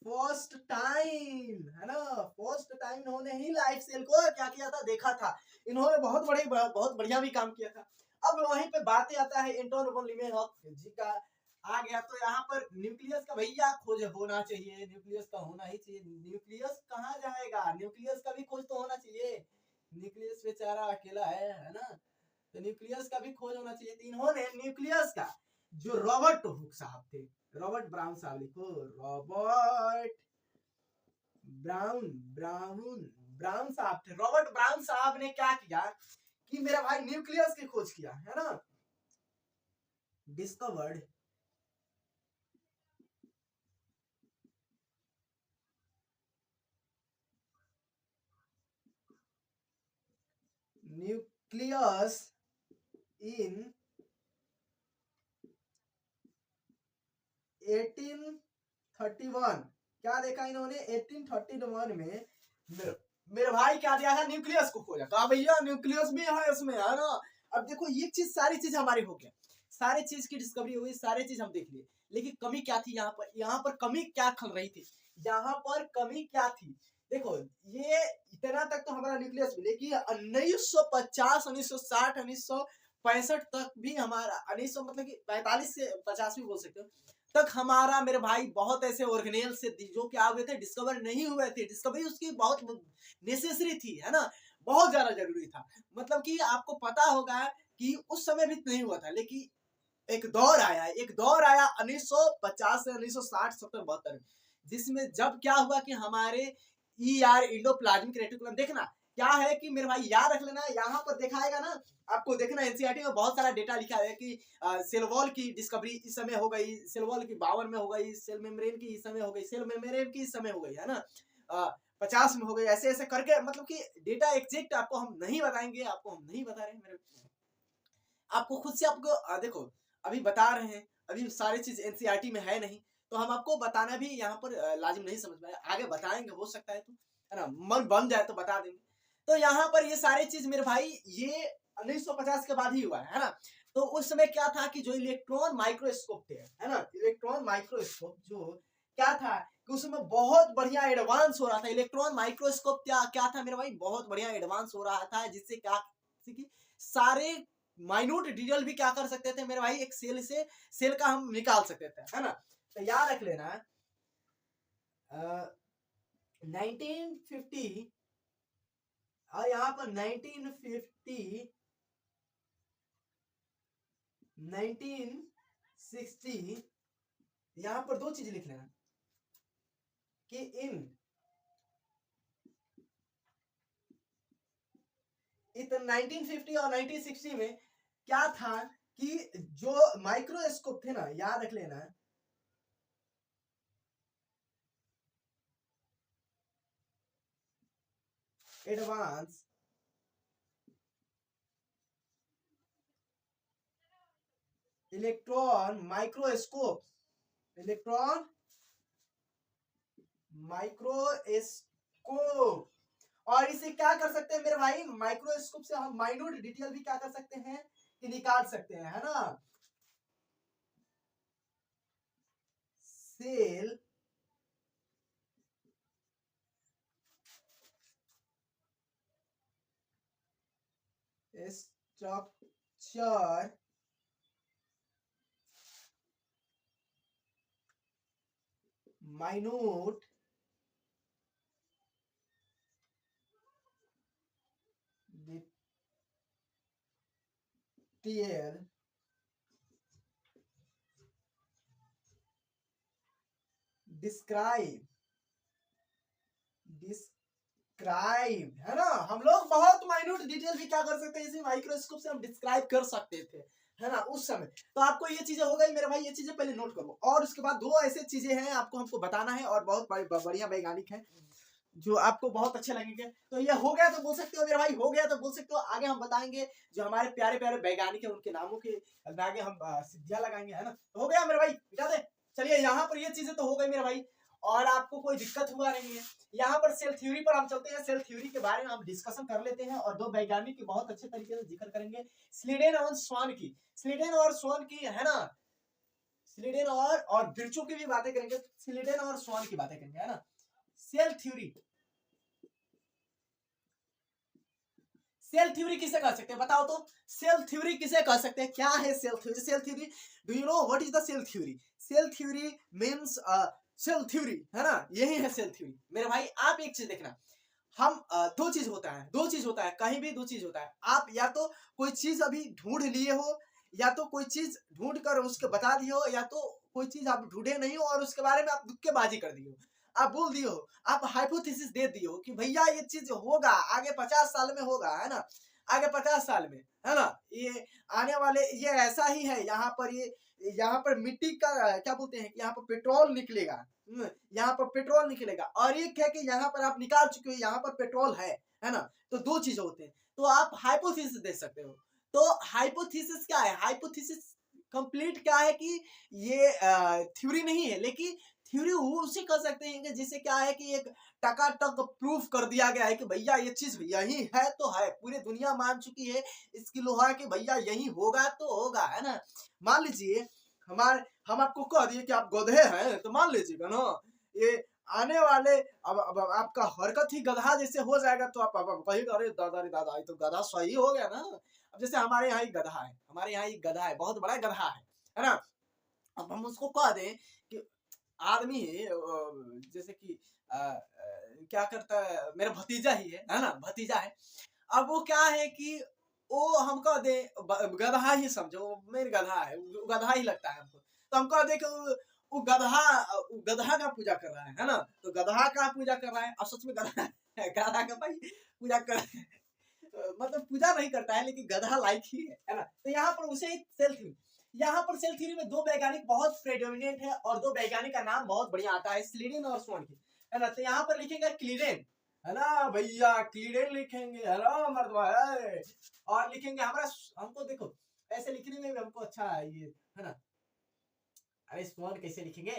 first time है ना, फर्स्ट टाइम इन्होंने ही लाइव सेल को क्या किया था, देखा था, इन्होंने बहुत बढ़िया भी काम किया था। अब वहीं पे बातें आता है एंटोन वॉन लीमेनहॉक जी का आ गया, तो यहाँ पर न्यूक्लियस का भैया खोज होना चाहिए, न्यूक्लियस का होना ही चाहिए, न्यूक्लियस कहाँ जाएगा, न्यूक्लियस का भी खोज तो होना चाहिए, न्यूक्लियस बेचारा अकेला है ना, तो न्यूक्लियस का भी खोज होना चाहिए। तो इन्होंने न्यूक्लियस का जो रॉबर्ट हुक साहब थे, रॉबर्ट ब्राउन साहब लिखो, रॉबर्ट ब्राउन साहब थे, रॉबर्ट ब्राउन साहब ने क्या किया कि मेरा भाई न्यूक्लियस की खोज किया है ना, डिस्कवर्ड न्यूक्लियस इन 1831, क्या देखा इन्होंने 1831 में मेरे भाई क्या दिया है, न्यूक्लियस को खोजा, कहा भैया न्यूक्लियस भी है इसमें है ना। अब देखो ये चीज सारी चीज हमारी हो गया, सारी चीज की डिस्कवरी हुई, सारी चीज हम देख लिए, लेकिन कमी क्या थी यहाँ पर कमी क्या खल रही थी, यहाँ पर कमी क्या थी देखो ये इतना तक तो हमारा न्यूक्लियस मिले कि 1950, 1960, 1965 तक भी हमारा 1900 मतलब कि 45 से 50 भी बोल सकते हो तक हमारा मेरे भाई बहुत ऐसे ऑर्गेनेल से जो क्या हुए थे डिस्कवर नहीं हुए थे। डिस्कवरी उसकी बहुत नेसेसरी थी, है ना, बहुत ज्यादा जरूरी था। मतलब कि आपको पता होगा कि उस समय भी नहीं हुआ था, लेकिन एक दौर आया 1950 से 1960, 70, 72, जिसमें जब क्या हुआ कि हमारे इंडोप्लाज्मिक रेटिकुलम, देखना क्या है कि मेरे भाई याद रख लेना, यहाँ पर दिखाएगा ना आपको, देखना एनसीईआरटी में बहुत सारा डेटा लिखा है कि सेल वॉल की डिस्कवरी इस समय हो गई, सेल वॉल की 52 में हो गई, सेल मेम्ब्रेन की इस समय हो गई, सेल मेम्ब्रेन की इस समय हो गई, है ना, 50 में हो गई, ऐसे ऐसे करके, मतलब कि डेटा एग्जैक्ट आपको हम नहीं बताएंगे, आपको हम नहीं बता रहे हैं मेरे, आपको खुद से आपको देखो अभी बता रहे हैं, अभी सारी चीज एनसीईआरटी में है नहीं, तो हम आपको बताना भी यहाँ पर लाजिम नहीं समझ पाए, आगे बताएंगे हो सकता है, तो है ना, मन बन जाए तो बता देंगे। तो यहाँ पर ये सारी चीज मेरे भाई ये 1950 के बाद ही हुआ है ना। तो उस समय क्या था कि जो इलेक्ट्रॉन माइक्रोस्कोप थे, है ना, इलेक्ट्रॉन माइक्रोस्कोप जो क्या था कि उसमें बहुत बढ़िया एडवांस हो रहा था। इलेक्ट्रॉन माइक्रोस्कोप क्या क्या था मेरे भाई, बहुत बढ़िया एडवांस हो रहा था, जिससे क्या सारे माइन्यूट डिटेल भी क्या कर सकते थे मेरे भाई, एक सेल से सेल का हम निकाल सकते थे, है ना। तो याद रख लेना 1950 और यहाँ पर 1950 1960, यहाँ पर दो चीज लिख लेना कि इन 1950 और 1960 में क्या था कि जो माइक्रोस्कोप थे ना, याद रख लेना advance electron microscope, electron microscope, और इसे क्या कर सकते हैं मेरे भाई, माइक्रोस्कोप से हम माइन्यूट डिटेल भी क्या कर सकते हैं कि निकाल सकते हैं, है ना। Cell structure minute detail describe है ना। हम लोग बहुत माइन्यूट डिटेल भी क्या कर सकते हैं, इसी माइक्रोस्कोप से हम डिस्क्राइब कर सकते थे, है ना, उस समय। तो आपको ये चीजें हो गई मेरे भाई, ये चीजें पहले नोट करो, और उसके बाद दो ऐसे चीजें हैं आपको हमको बताना है, और बहुत बढ़िया वैज्ञानिक है जो आपको बहुत अच्छे लगेंगे। तो ये हो गया तो बोल सकते हो मेरे भाई, हो गया तो बोल सकते हो। आगे हम बताएंगे जो हमारे प्यारे प्यारे वैज्ञानिक है उनके नामों के आगे हम सिद्धियां लगाएंगे, है ना। तो हो गया मेरे भाई, बिता दे। चलिए यहाँ पर ये चीजें तो हो गई मेरे भाई, और आपको कोई दिक्कत हुआ नहीं है। यहाँ पर सेल थ्योरी पर हम चलते हैं, सेल थ्योरी के बारे में हम डिस्कशन कर लेते हैं, और दो वैज्ञानिक की बहुत अच्छे तरीके से जिक्र करेंगे, स्लीडेन और स्वान की, स्लीडेन और स्वान की, है ना, स्लीडेन और बिरचू की भी बातें करेंगे, स्लीडेन और स्वान की बातें करेंगे, है ना। सेल थ्योरी, सेल थ्योरी किसे कह सकते हैं बताओ तो, सेल थ्योरी किसे कह सकते हैं, क्या है cell theory, cell theory, do you know what is the cell theory, cell theory means cell theory, है ना, यही है सेल थ्योरी मेरे भाई। आप एक चीज देखना, हम दो चीज होता है, दो चीज होता है, कहीं भी दो चीज होता है, आप या तो कोई चीज अभी ढूंढ लिए हो, या तो कोई चीज ढूंढ कर उसके बता दिए हो, या तो कोई चीज आप ढूंढे नहीं हो और उसके बारे में आप दुक्केबाजी कर दिए हो, आप बोल दिए हो, आप हाइपोथेसिस दे दिए हो कि भैया ये चीज होगा आगे 50 साल में होगा, है ना, आगे 50 साल में, है ना, ये आने वाले ये ऐसा ही है, यहाँ पर ये यहाँ पर मिट्टी का क्या बोलते हैं कि यहाँ पर पेट्रोल निकलेगा, यहाँ पर पेट्रोल निकलेगा, और एक है कि यहाँ पर आप निकाल चुके हो यहाँ पर पेट्रोल है ना। तो दो चीज होते हैं, तो आप हाइपोथेसिस दे सकते हो। तो हाइपोथेसिस क्या है, हाइपोथेसिस कंप्लीट क्या है कि ये थ्योरी नहीं है, लेकिन थ्योरी उसे कर सकते हैं कि जिसे क्या है कि एक टकाटक प्रूफ कर दिया गया है कि भैया ये चीज यही है तो है, पूरी दुनिया मान चुकी है इसकी लोहा कि भैया यही होगा तो होगा, है ना। मान लीजिए हम आपको कह दिए कि आप गधे हैं, तो मान लीजिएगा ना, ये आने वाले अब आपका हरकत ही गधा जैसे हो जाएगा तो आप कहेंगे अरे दादा रे दादा, ये तो गधा सही हो गया ना। अब जैसे हमारे यहाँ ही गधा है, हमारे यहाँ ही गधा है, बहुत बड़ा गधा है ना। अब हम उसको कह दें कि आदमी जैसे कि क्या करता है, मेरा भतीजा ही है ना, भतीजा है। अब वो क्या है कि वो हम कह दे गधा ही समझो, मेरे गधा है, गधा ही लगता है हमको, तो हम कह दे कि वो गधा का पूजा कर रहा है ना, तो गधा का पूजा कर रहा है, और सच में गधा है, गधा का भाई पूजा कर रहा है। मतलब पूजा नहीं करता है लेकिन गधा लाइक ही है ना। तो यहाँ पर उसे सेल थ्योरी, यहाँ पर सेल थ्योरी में दो वैज्ञानिक बहुत प्रेडोमिनेंट है, और दो वैज्ञानिक का नाम बहुत बढ़िया आता है, स्लीडेन और स्वर्ण की, है ना। तो यहाँ पर लिखेंगे क्लीडेन, है ना भैया, क्लीडेन लिखेंगे, है ना मर्दवा है। और लिखेंगे हमारा, हमको देखो ऐसे लिखने में भी हमको अच्छा है ये, है ना। अरे स्वर्ण कैसे लिखेंगे,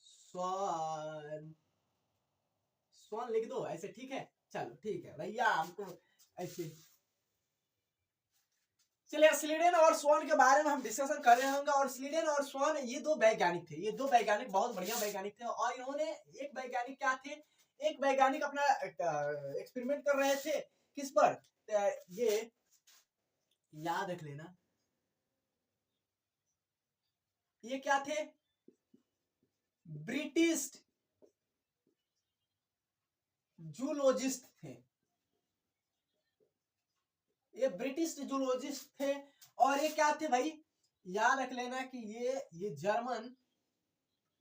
स्वर्ण, स्वर्ण लिख दो ऐसे, ठीक है, चलो ठीक है भैया, हमको ऐसे। चलिए स्लीडेन और स्वर्ण के बारे में हम डिस्कशन कर रहे होंगे। और स्लीडेन और स्वर्ण ये दो वैज्ञानिक थे, ये दो वैज्ञानिक बहुत बढ़िया वैज्ञानिक थे। और इन्होंने, एक वैज्ञानिक क्या थे, एक वैज्ञानिक अपना एक्सपेरिमेंट कर रहे थे किस पर, ये याद रख लेना, ये क्या थे, ब्रिटिश जूलॉजिस्ट थे, ये ब्रिटिश जूलॉजिस्ट थे। और ये क्या थे भाई, याद रख लेना कि ये जर्मन,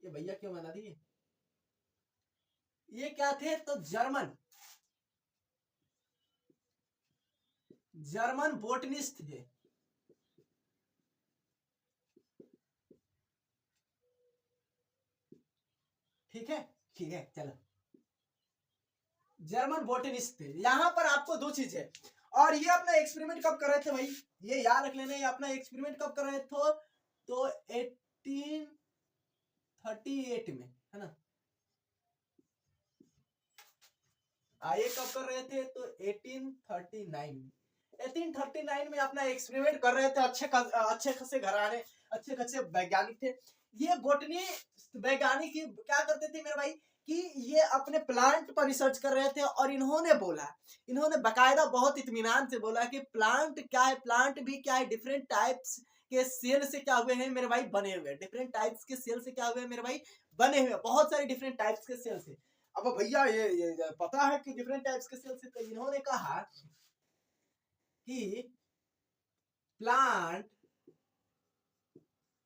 ये भैया क्यों बना दिए, ये क्या थे, तो जर्मन, जर्मन बोटनिस्ट थे, ठीक है, ठीक है चलो, जर्मन बोटनिस्ट थे। यहां पर आपको दो चीज है, और ये अपना एक्सपेरिमेंट कब कर रहे थे भाई, ये याद रख लेना, ये अपना एक्सपेरिमेंट कब कर रहे थे, तो 1838 में, है ना। ये कब कर रहे थे, तो 1839 में, 1839 में अपना एक्सपेरिमेंट कर रहे थे। अच्छे खासे घराने, अच्छे खासे वैज्ञानिक थे। ये बोटनी वैज्ञानिक क्या करते थे मेरे भाई, कि ये अपने प्लांट पर रिसर्च कर रहे थे। और इन्होंने बोला, इन्होंने बकायदा बहुत इत्मीनान से बोला कि प्लांट क्या है, प्लांट भी क्या है, डिफरेंट टाइप्स के सेल से क्या हुए हैं मेरे भाई, बने हुए, डिफरेंट टाइप्स के सेल से क्या हुए हैं मेरे भाई, बने हुए, बहुत सारे डिफरेंट टाइप्स के सेल से। अब भैया ये पता है कि डिफरेंट टाइप्स के सेल से, तो इन्होंने कहा कि plant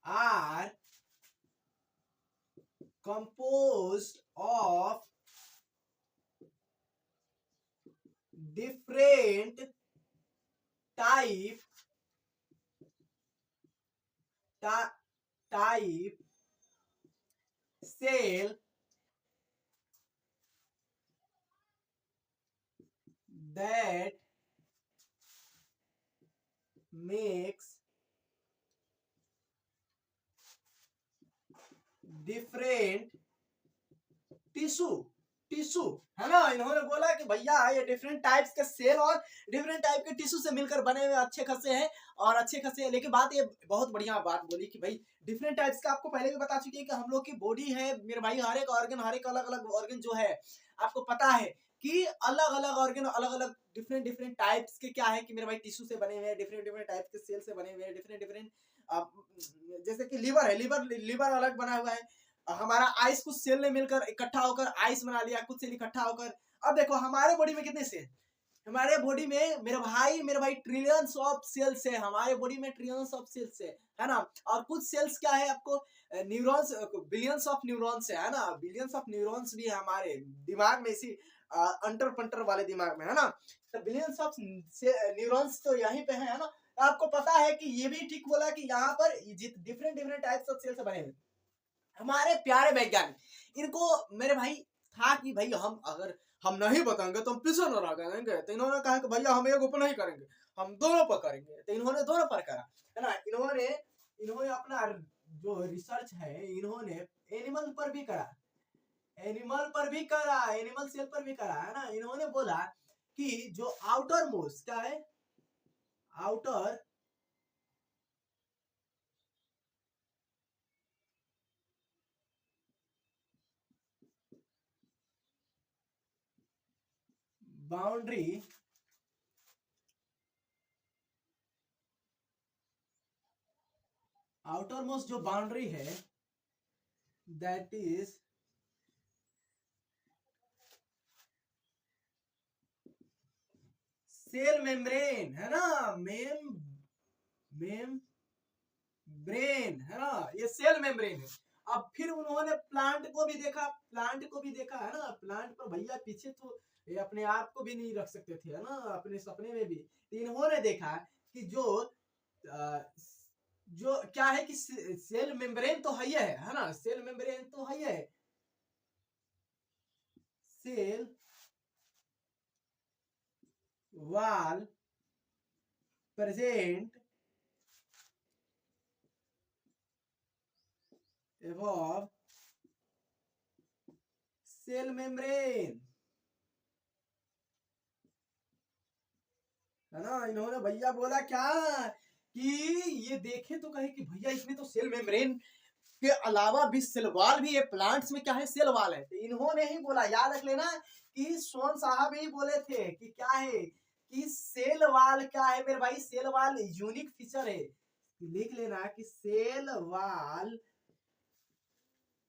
are composed of different type cell that makes different tissue, है ना। इन्होंने बोला कि भैया ये डिफरेंट टाइप्स के सेल और डिफरेंट टाइप के टिश्यू से मिलकर बने हुए अच्छे खासे हैं, और अच्छे खासे। लेकिन बात ये बहुत बढ़िया बात बोली कि भाई डिफरेंट टाइप्स का, आपको पहले भी बता चुकी है कि हम लोग की बॉडी है मेरे भाई, हर एक ऑर्गन, हर एक अलग अलग ऑर्गन जो है, आपको पता है कि अलग अलग ऑर्गन, अलग अलग डिफरेंट डिफरेंट टाइप्स के क्या है कि मेरे भाई टिश्यू से बने हुए हैं, डिफरेंट डिफरेंट टाइप के सेल से बने हुए हैं, डिफरेंट डिफरेंट। जैसे कि लीवर है, लीवर अलग बना हुआ है, हमारा आइस कुछ सेल ने मिलकर इकट्ठा होकर आइस बना लिया, कुछ सेल इकट्ठा होकर। अब देखो हमारे बॉडी में कितने सेल, हमारे बॉडी में मेरे भाई ट्रिलियंस ऑफ सेल्स है, हमारे बॉडी में ट्रिलियंस ऑफ सेल्स है ना। और कुछ सेल्स क्या है, आपको न्यूरॉन्स, बिलियंस ऑफ न्यूरॉन्स है ना, बिलियंस ऑफ न्यूरॉन्स भी है हमारे दिमाग में, इसी अंटर पंटर वाले दिमाग में, है ना। तो बिलियंस ऑफ न्यूरॉन्स तो यहीं पे है ना। आपको पता है कि ये भी ठीक बोला कि यहाँ पर different different types of cells बने हुए। हमारे प्यारे वैज्ञानिक, इनको मेरे भाई था कि भाई हम अगर हम नहीं बताएंगे तो हम पीछे न रह जाएंगे। तो इन्होंने कहा कि भैया हम एक ऊपर नहीं करेंगे, हम दोनों पर करेंगे। तो इन्होंने दोनों पर करा, है ना। इन्होंने इन्होंने अपना जो रिसर्च है, इन्होंने एनिमल पर भी करा, एनिमल पर भी करा, एनिमल सेल पर भी करा, है ना। इन्होंने बोला कि जो आउटर मोस्ट क्या है, आउटर बाउंड्री आउटर मोस्ट जो बाउंड्री है दैट इज सेल मेम्ब्रेन, है ना, मेम ब्रेन, है ना, ये सेल मेम्ब्रेन है। अब फिर उन्होंने प्लांट को भी देखा, है ना, प्लांट पर भैया पीछे तो ये अपने आप को भी नहीं रख सकते थे, है ना, अपने सपने में भी। तो इन्होंने देखा कि जो क्या है कि सेल मेम्ब्रेन तो है ना, सेल मेम्ब्रेन तो है, cell wall present above cell membrane, है ना। इन्होंने भैया बोला क्या कि ये देखे तो कहे कि भैया इसमें तो सेल मेम्ब्रेन के अलावा भी सेल वॉल भी है, प्लांट्स में क्या है, सेल वॉल है। तो इन्होंने ही बोला, याद रख लेना कि स्वर्ण साहब ही बोले थे कि क्या है कि सेल वॉल क्या है मेरे भाई, सेल वॉल यूनिक फीचर है। लिख लेना कि cell wall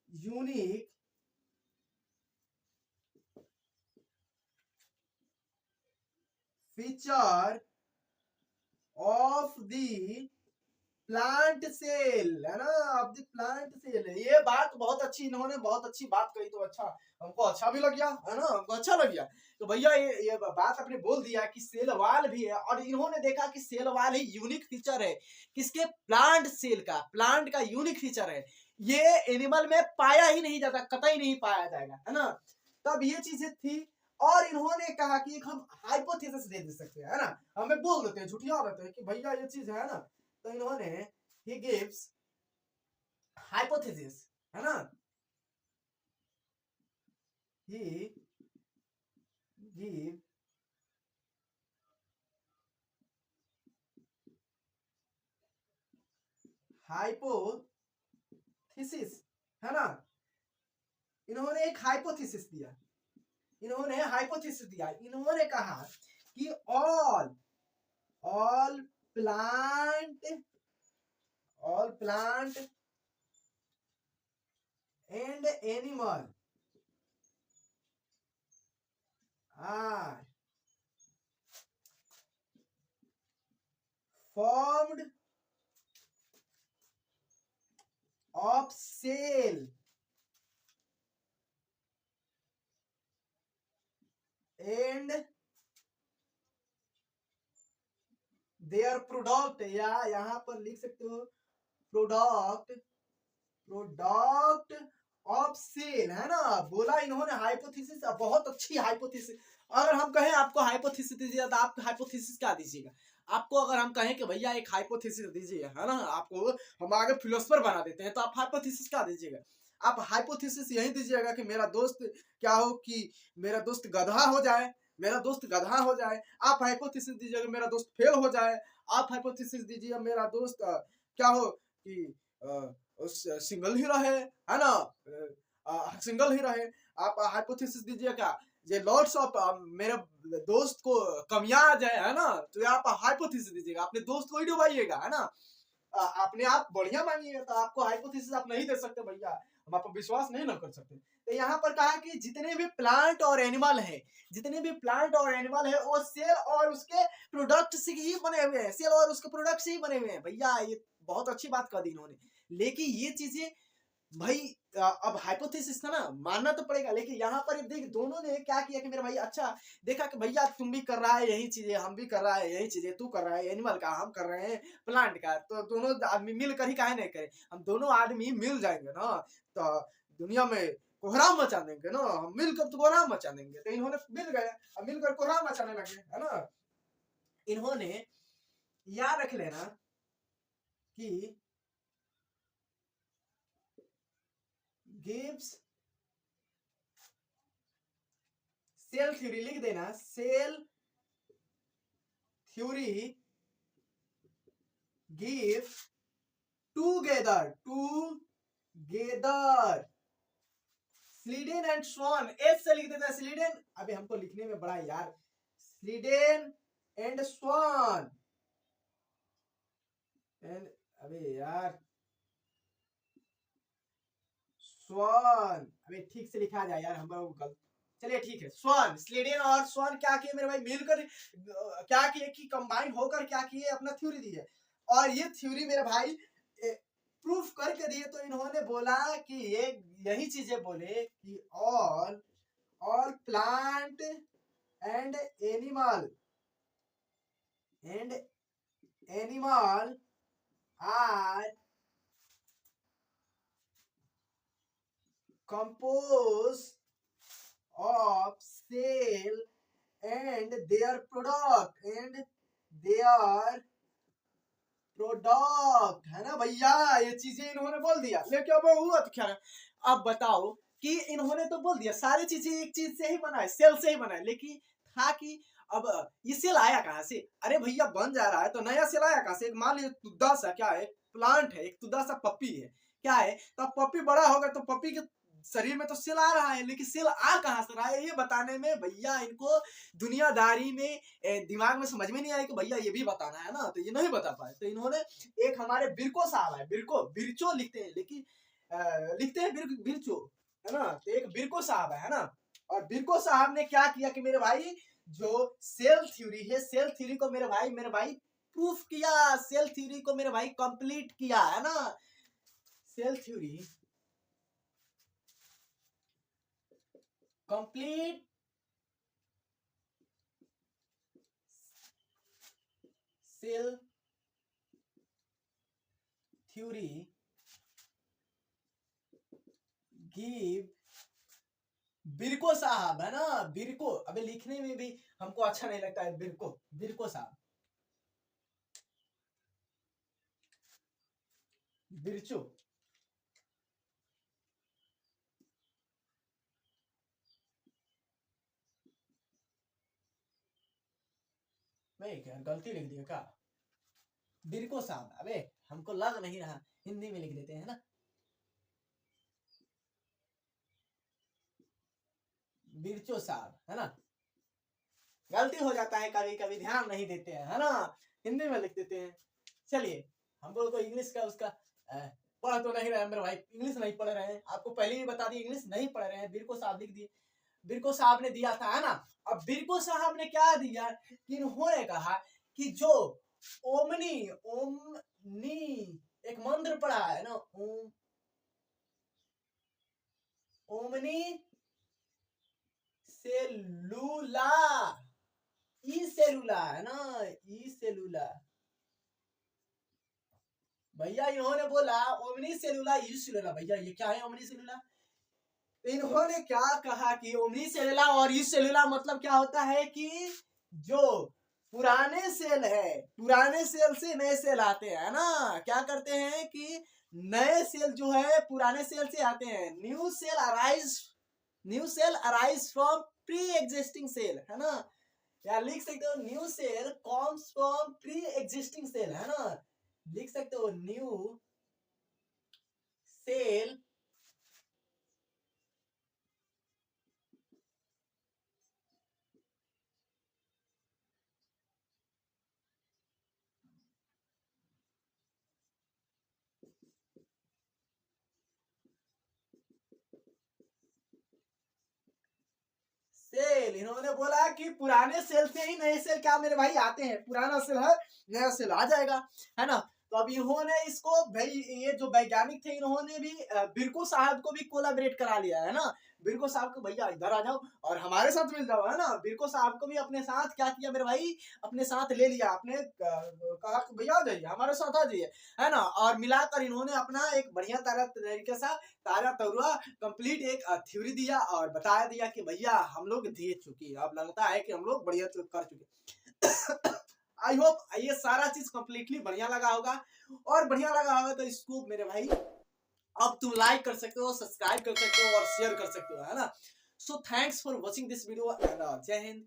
unique feature of the plant cell, है ना, ऑफ द प्लांट सेल। ये बात बहुत अच्छी, इन्होंने बहुत अच्छी बात कही, तो अच्छा हमको अच्छा भी लग गया, है ना, हमको अच्छा लग गया। तो भैया ये बात आपने बोल दिया कि सेल वाल भी है, और इन्होंने देखा कि सेल वाल ही यूनिक फीचर है किसके, प्लांट सेल का, प्लांट का यूनिक फीचर है। ये एनिमल में पाया ही नहीं जाता, कतई नहीं पाया जाएगा, है ना। तब ये चीजें थी, और इन्होंने कहा कि एक हम हाइपोथेसिस दे सकते हैं, है ना, हमें बोल देते हैं, झूठिया देते हैं कि भैया ये चीज है ना। तो इन्होंने he gives hypothesis, है ना, he give hypothesis, है ना। इन्होंने एक हाइपोथेसिस दिया, इन्होंने कहा कि all plant and animal are formed of cell and their product, या यहाँ पर लिख सकते हो प्रोडक्ट ऑफ सेल, है ना। बोला इन्होंने हाइपोथेसिस, बहुत अच्छी हाइपोथेसिस। अगर हम कहें आपको हाइपोथेसिस दीजिए तो आप हाइपोथेसिस क्या दीजिएगा, आपको अगर हम कहें कि भैया एक हाइपोथेसिस दीजिए, है ना, आपको हम आगे फिलोसफर बना देते हैं, तो आप हाइपोथेसिस क्या दीजिएगा, आप हाइपोथेसिस यही दीजिएगा कि मेरा दोस्त क्या हो, कि मेरा दोस्त गधा हो जाए, आप हाइपोथेसिस दीजिएगा मेरा दोस्त फेल हो जाए, आप हाइपोथेसिस दीजिए मेरा दोस्त क्या हो कि सिंगल ही रहे, है ना, सिंगल ही रहे। आप हाइपोथेसिस दीजिएगा ये लॉट्स ऑफ मेरे दोस्त को कमियां आ जाए, है ना, तो आप हाइपोथेसिस दीजिएगा, अपने दोस्त को ही डुबाइएगा, है ना। अपने आप बढ़िया मानिएगा, तो आपको हाइपोथेसिस आप नहीं दे सकते भैया, हम आप पर विश्वास नहीं ना कर सकते। तो यहाँ पर कहा कि जितने भी प्लांट और एनिमल है वो सेल और उसके प्रोडक्ट से ही बने हुए हैं, सेल और उसके प्रोडक्ट से ही बने हुए हैं भैया। ये बहुत अच्छी बात कर दी इन्होंने, लेकिन ये चीजें भाई अब हाइपोथेसिस था ना, मानना तो पड़ेगा। लेकिन यहाँ पर देख दोनों ने क्या किया कि मेरा भाई अच्छा देखा कि भैया तुम भी कर रहा है यही चीजें, हम भी कर रहा है यही चीजें, तू कर रहा है एनिमल का, हम कर रहे हैं प्लांट का, तो दोनों आदमी मिलकर ही काहे नहीं करें, हम दोनों आदमी मिल जाएंगे ना, तो दुनिया में कोहराम मचा देंगे ना, हम मिलकर तो कोहराम मचा देंगे। तो इन्होंने मिल गए, अब मिलकर कोहराम मचाने लगे, है ना। इन्होंने याद रख लेना कि गिव्स सेल थ्योरी, लिख देना cell theory give together Schleiden and Schwann, S से लिख देता है स्लीडन। अबे हमको लिखने में बड़ा यार स्लीडेन एंड स्वान एंड, अबे यार स्वान, अबे ठीक से लिखा जाए यार, हम गलत। चलिए ठीक है, स्वान, स्लीडेन और स्वान क्या किए मेरे भाई, मिलकर क्या किए कि कंबाइन होकर क्या किए, अपना थ्योरी दी है। और ये थ्योरी मेरे भाई प्रूफ करके दिए। तो इन्होंने बोला कि ये यही चीजें बोले कि all plant and animal are composed of cell and their product है ना भैया, ये चीजें इन्होंने बोल दिया। लेकिन अब हुआ तो क्या, अब बताओ कि इन्होंने तो बोल दिया सारी चीजें एक चीज से ही बना है, सेल से ही बना है, लेकिन था कि अब ये सेल आया कहाँ से? अरे भैया बन जा रहा है तो नया सेल आया कहाँ से? मान लीजिए तुद्दा सा क्या है, प्लांट है, एक तुद्दा सा पप्पी है, क्या है, तो पप्पी बड़ा होगा तो पप्पी के शरीर में तो सेल आ रहा है, लेकिन सेल आ कहाँ से रहा है ये बताने में भैया इनको दुनियादारी में दिमाग में समझ में नहीं आया कि भैया ये भी बताना है ना, तो ये नहीं बता पाए। तो इन्होंने एक हमारे बिरको साहब है, बिरचो लिखते हैं, लेकिन लिखते हैं बिरचो, है ना, तो एक बिरको साहब है ना। और बिरको साहब ने क्या किया कि मेरे भाई जो सेल थ्योरी है, सेल थ्योरी को मेरे भाई प्रूफ किया, सेल थ्योरी को मेरे भाई कंप्लीट किया, है ना। Cell theory complete cell theory give बिरको साहब, है ना, बिरको, अबे लिखने में भी हमको अच्छा नहीं लगता है, बिरको साहब, बिरचो, मैं क्या गलती लिख दिया क्या? बिरको साहब, अबे हमको लग नहीं रहा, हिंदी में लिख देते हैं ना, बिरचो साहब, है ना। गलती हो जाता है कभी कभी, ध्यान नहीं देते हैं, है ना, हिंदी में लिख देते हैं। चलिए, हम लोग तो इंग्लिश का उसका पढ़ तो नहीं रहे मेरे भाई, इंग्लिश नहीं पढ़ रहे हैं, आपको पहले ही बता दी इंग्लिश नहीं पढ़ रहे हैं। बिरको साहब लिख दिए, बिरको साहब ने दिया था, है ना। अब बिरको साहब ने क्या दिया कि इन्होंने कहा कि जो ओमनी एक मंत्र पढ़ा है ना, ओमनी सेलुला, ई सेलुला, है ना, ई सेलुला भैया, इन्होंने बोला ओमनी सेलुला ई सेलुला। भैया ये क्या है ओमनी सेलुला? इन्होंने क्या कहा कि ओमनी सेलुला और ई सेलुला मतलब क्या होता है कि जो पुराने सेल है, पुराने सेल से नए सेल आते हैं ना, क्या करते हैं कि नए सेल जो है पुराने सेल से आते हैं, new cell arise from pre existing cell, है ना, या लिख सकते हो new cell comes from pre existing cell, है ना, लिख सकते हो न्यू सेल सेल, इन्होंने बोला कि पुराने सेल से ही नए सेल क्या मेरे भाई आते हैं, पुराना सेल है नया सेल आ जाएगा, है ना। तो अब इन्होंने इसको भाई, ये जो वैज्ञानिक थे इन्होंने भी बिरको साहब को भी कोलाबरेट करा लिया, है ना। बिरको साहब को भैया इधर आ जाओ और हमारे साथ मिल जाओ, है ना। बिरको साहब को भी अपने साथ क्या किया मेरे भाई, अपने साथ ले लिया, आपने कहा कि भैया आ जाइए हमारे साथ आ जाइए, है ना। और मिलाकर इन्होंने अपना एक बढ़िया तरीके से तारा तरुआ कंप्लीट एक थ्योरी दिया और बताया दिया कि भैया हम लोग जीत चुकी है, अब लगता है कि हम लोग बढ़िया कर चुके। आई होप ये सारा चीज कंप्लीटली बढ़िया लगा होगा, और बढ़िया लगा होगा तो इसको मेरे भाई अब तुम लाइक कर सकते हो, सब्सक्राइब कर सकते हो और शेयर कर सकते हो, है ना। So thanks for watching this video and जय हिंद।